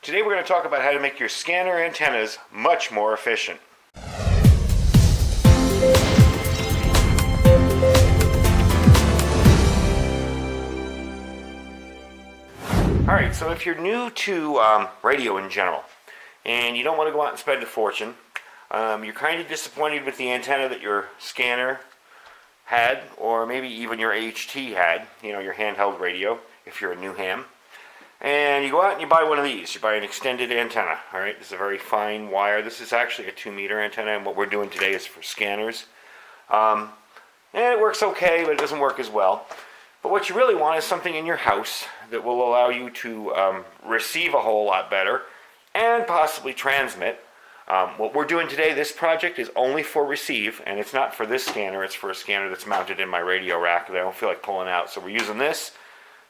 Today we're going to talk about how to make your scanner antennas much more efficient. Alright, so if you're new to radio in general, and you don't want to go out and spend a fortune, you're kind of disappointed with the antenna that your scanner had, or maybe even your HT had, your handheld radio, if you're a new ham. And you go out and you buy one of these. You buy an extended antenna. Alright, this is a very fine wire. This is actually a 2-meter antenna, and what we're doing today is for scanners. And it works okay, but it doesn't work as well. But what you really want is something in your house that will allow you to receive a whole lot better and possibly transmit. What we're doing today, this project is only for receive, and it's not for this scanner, it's for a scanner that's mounted in my radio rack that I don't feel like pulling out. So we're using this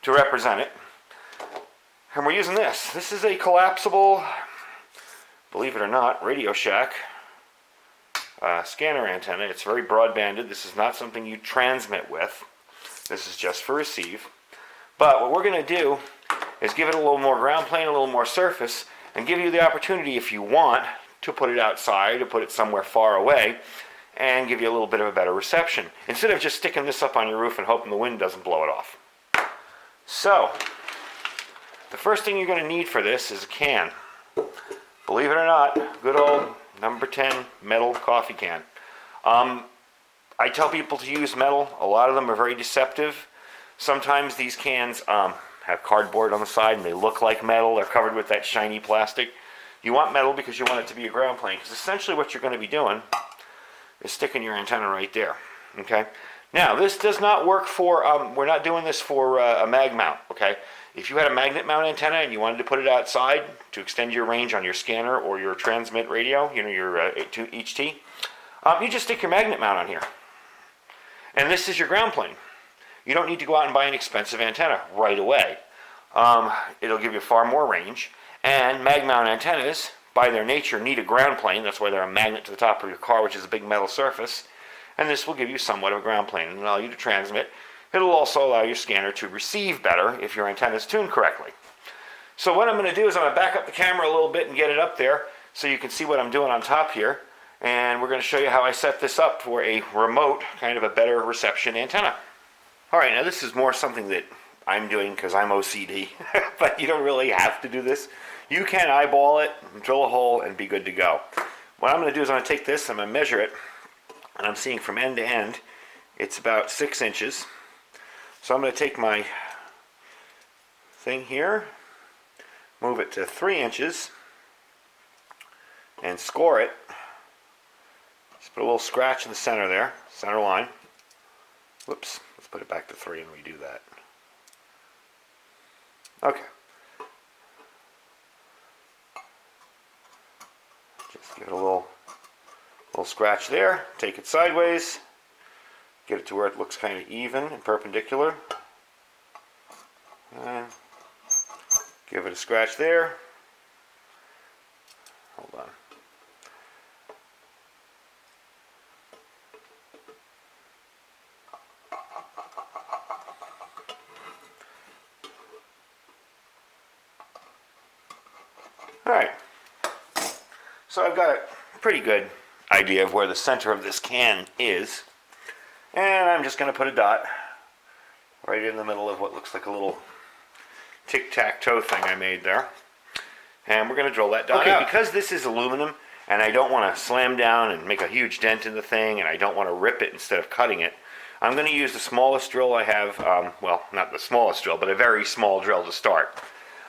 to represent it. And we're using this. This is a collapsible, believe it or not, Radio Shack scanner antenna. It's very broadbanded. This is not something you transmit with. This is just for receive. But what we're going to do is give it a little more ground plane, a little more surface, and give you the opportunity, if you want, to put it outside, to put it somewhere far away, and give you a little bit of a better reception, instead of just sticking this up on your roof and hoping the wind doesn't blow it off. So, the first thing you're going to need for this is a can. Believe it or not, good old number 10 metal coffee can. I tell people to use metal. A lot of them are very deceptive. Sometimes these cans have cardboard on the side and they look like metal. They're covered with that shiny plastic. You want metal because you want it to be a ground plane, because essentially what you're going to be doing is sticking your antenna right there. Okay? Now, this does not work for, we're not doing this for a mag mount. Okay? If you had a magnet mount antenna and you wanted to put it outside to extend your range on your scanner or your transmit radio, your HT, you just stick your magnet mount on here. And this is your ground plane. You don't need to go out and buy an expensive antenna right away. It'll give you far more range. And mag mount antennas, by their nature, need a ground plane. That's why they're a magnet to the top of your car, which is a big metal surface. And this will give you somewhat of a ground plane and allow you to transmit. It'll also allow your scanner to receive better if your antenna is tuned correctly. So what I'm going to do is I'm going to back up the camera a little bit and get it up there so you can see what I'm doing on top here. And we're going to show you how I set this up for a remote, kind of a better reception antenna. Alright, now this is more something that I'm doing because I'm OCD, but you don't really have to do this. You can eyeball it, drill a hole, and be good to go. What I'm going to do is I'm going to take this, I'm going to measure it, and I'm seeing from end to end, it's about 6 inches. So I'm going to take my thing here, move it to 3 inches, and score it. Just put a little scratch in the center there, center line. Whoops, let's put it back to 3 and redo that. Okay. Just give it a little scratch there, take it sideways, get it to where it looks kind of even and perpendicular. And give it a scratch there. Hold on. Alright, so I've got a pretty good idea of where the center of this can is, and I'm just going to put a dot right in the middle of what looks like a little tic-tac-toe thing I made there, and we're going to drill that dot out. Because this is aluminum, and I don't want to slam down and make a huge dent in the thing, and I don't want to rip it instead of cutting it, I'm going to use the smallest drill I have, well, not the smallest drill, but a very small drill to start.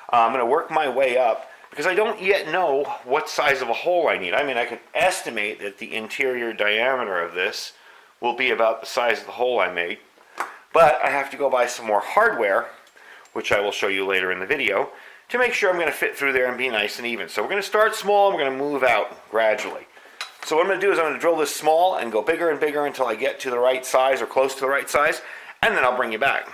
I'm going to work my way up, because I don't yet know what size of a hole I need. I mean, I can estimate that the interior diameter of this will be about the size of the hole I made, but I have to go buy some more hardware, which I will show you later in the video, to make sure I'm going to fit through there and be nice and even. So we're going to start small, and we're going to move out gradually. So what I'm going to do is I'm going to drill this small and go bigger and bigger until I get to the right size or close to the right size, and then I'll bring you back.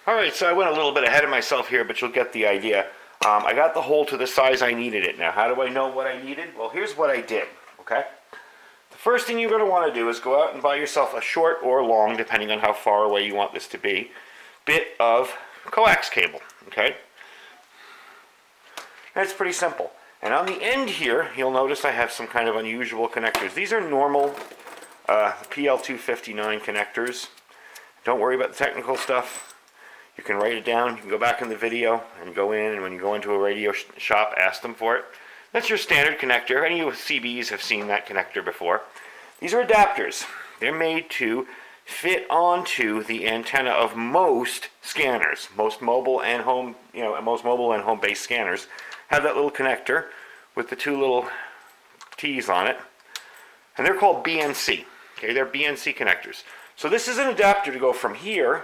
Alright, so I went a little bit ahead of myself here, but you'll get the idea. I got the hole to the size I needed it. Now, how do I know what I needed? Well, here's what I did, okay? The first thing you're going to want to do is go out and buy yourself a short or long, depending on how far away you want this to be, bit of coax cable, okay? And it's pretty simple. And on the end here, you'll notice I have some kind of unusual connectors. These are normal PL259 connectors. Don't worry about the technical stuff. You can write it down. You can go back in the video and go in, and when you go into a radio shop, ask them for it. That's your standard connector. Any of you CBs have seen that connector before. These are adapters. They're made to fit onto the antenna of most scanners. Most mobile and home, most mobile and home-based scanners have that little connector with the two little T's on it. And they're called BNC. Okay, they're BNC connectors. So this is an adapter to go from here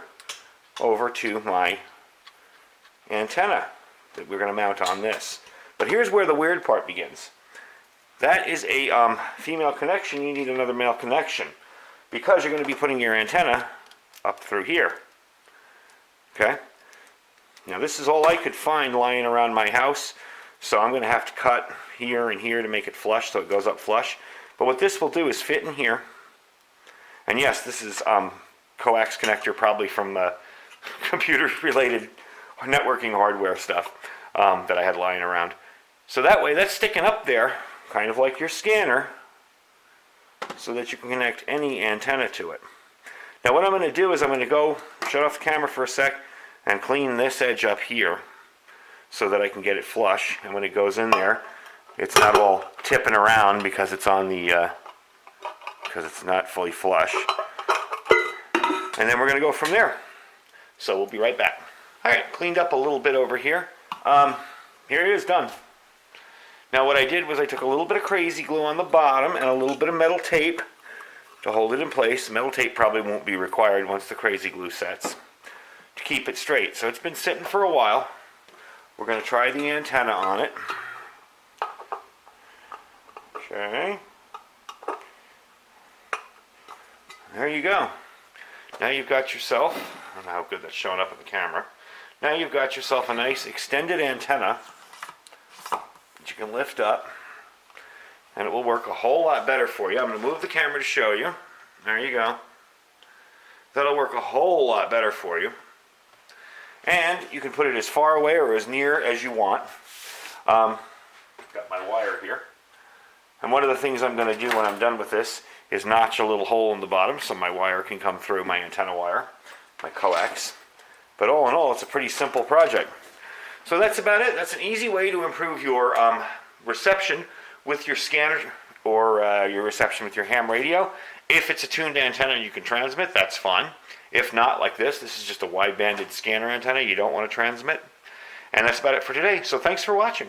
over to my antenna that we're going to mount on this. But here's where the weird part begins. That is a female connection. You need another male connection because you're going to be putting your antenna up through here. Okay? Now this is all I could find lying around my house, so I'm going to have to cut here and here to make it flush so it goes up flush. But what this will do is fit in here. And yes, this is coax connector, probably from computer-related networking hardware stuff that I had lying around. So that way, that's sticking up there, kind of like your scanner, so that you can connect any antenna to it. Now what I'm going to do is I'm going to go shut off the camera for a sec and clean this edge up here so that I can get it flush. And when it goes in there, it's not all tipping around because it's on the because it's not fully flush. And then we're going to go from there. So we'll be right back. All right, cleaned up a little bit over here. Here it is, done. Now what I did was I took a little bit of crazy glue on the bottom and a little bit of metal tape to hold it in place. Metal tape probably won't be required once the crazy glue sets to keep it straight. So it's been sitting for a while. We're going to try the antenna on it. Okay. There you go. Now you've got yourself, I don't know how good that's showing up in the camera. Now you've got yourself a nice extended antenna that you can lift up, and it will work a whole lot better for you. I'm going to move the camera to show you. There you go. That'll work a whole lot better for you. And you can put it as far away or as near as you want. Got my wire here. And one of the things I'm going to do when I'm done with this is notch a little hole in the bottom so my wire can come through, my antenna wire, my coax. But all in all, it's a pretty simple project. So that's about it. That's an easy way to improve your reception with your scanner or your reception with your ham radio. If it's a tuned antenna and you can transmit, that's fine. If not, like this is just a wide-banded scanner antenna you don't want to transmit. And that's about it for today. So thanks for watching.